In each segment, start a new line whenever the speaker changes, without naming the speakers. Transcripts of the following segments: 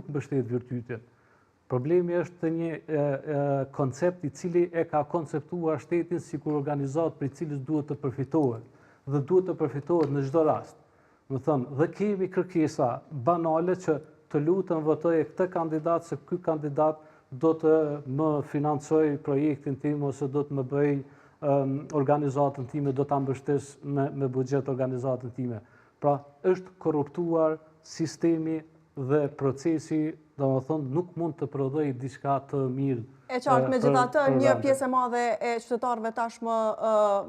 mbështet virtytin. Problemi është të një koncept i cili e ka konceptuar shtetin si kur organizat për i cilis duhet të përfitohet. Dhe duhet të përfitohet në çdo rast. Më thënë, dhe kemi kërkesa banale që të lutën votoj këtë kandidat se ky kandidat do të më financoj projektin tim ose do të më bëj organizatën time, do të mbështes me buxhet organizatën time. Pra, është korruptuar sistemi dhe procesi, domethënë nuk mund të prodhojë diçka të mirë.
E qartë, megjithatë, një pjesë e madhe e qytetarëve tashmë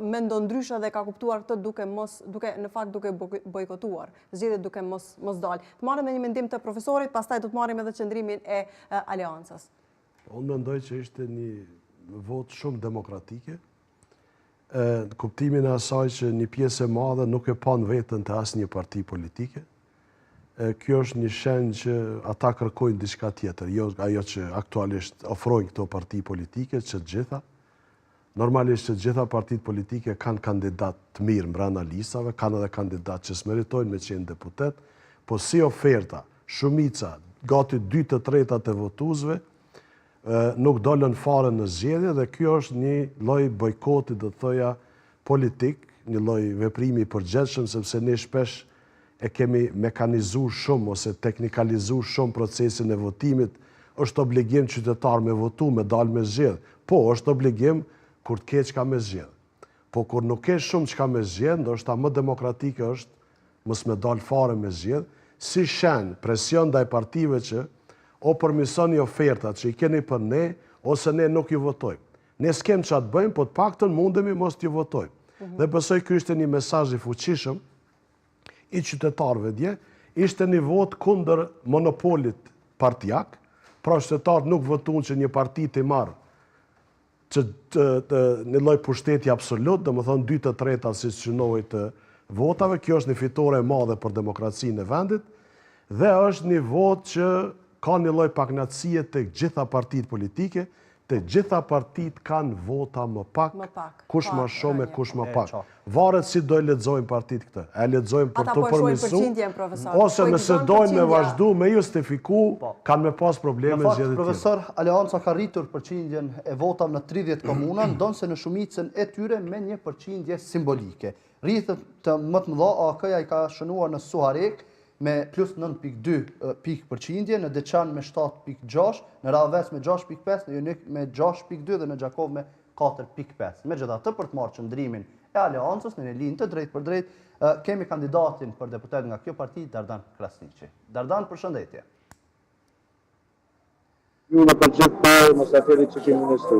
mendon ndryshe dhe ka kuptuar këtë në fakt duke bojkotuar, zgjedhjet duke mos dalë. Të marrim me një mendim të profesorit, pastaj do të marrim edhe qëndrimin e aleancës.
Unë mendoj që ishte një votë shumë demokratike, në kuptimin e asaj që një pjesë e madhe nuk e pan vetën të asnjë parti politike. Kjo është një shenjë që ata kërkojnë diçka tjetër, jo ajo që aktualisht ofrojnë këto parti politike, që gjitha. Normalisht që gjitha partitë politike kanë kandidat të mirë mbrana listave, kanë edhe kandidat që smeritojnë me qenë deputet, po si oferta, shumica, gati 2/3 të votuesve, nuk dolën fare në zgjedhje dhe kjo është një lloj bojkoti, do të thoja, politik, një lloj veprimi i përgjithshëm, sepse ne shpesh e kemi mekanizuar shumë ose teknikalizuar shumë procesin e votimit. Është obligim qytetar me votu, me dalë me zgjedh. Po, është obligim kur të ke çka me zgjedh. Po kur nuk ke shumë çka me zgjedh, ndoshta më demokratike është mos me dalë fare me zgjedh, si shenjë presion ndaj partive që o përmirësoni ofertat që i keni për ne, ose ne nuk ju votojmë. Ne s'kem çfarë të bëjmë, po të paktën mundemi mos t'ju votojmë. Dhe besoj ky ishte një mesazh i fuqishëm i qytetarëve dje, ishte një vot kundër monopolit partijak, pra qytetarët nuk votuan që një parti të marrë një lloj pushteti absolut, domethënë 2/3 si synohej të votave. Kjo është një fitore e madhe për demokracinë e vendit dhe është një vot që ka një lloj pakënaqësie tek gjitha partitë politike, të gjitha partitë kanë vota më pak, kush më shumë e kush më pak. Varet si do e lexojnë partitë këtë. E lexojnë për të përmirësuar, ose nëse dojnë me vazhdu, me justifiku, kanë me pas probleme zgjedhjet tjera.
Profesor, Aleanca ka rritur përqindjen e votave në 30 komuna, ndonse në shumicën e tyre me një përqindje simbolike. Rritët të më të mëdha, AK-ja i ka shënuar në Suharek, me plus 9.2 pikë përqindje, në Deçan me 7.6, në Ravec me 6.5, në Jonik me 6.2 dhe në Gjakov me 4.5. Megjithatë, për të marrë qëndrimin e aleancës në një linjë të drejtë për drejtë, kemi kandidatin për deputet nga kjo parti, Dardan Krasniqi. Dardan, përshëndetje.
Ju në përgjithë parë mësafirit që kemi në studio.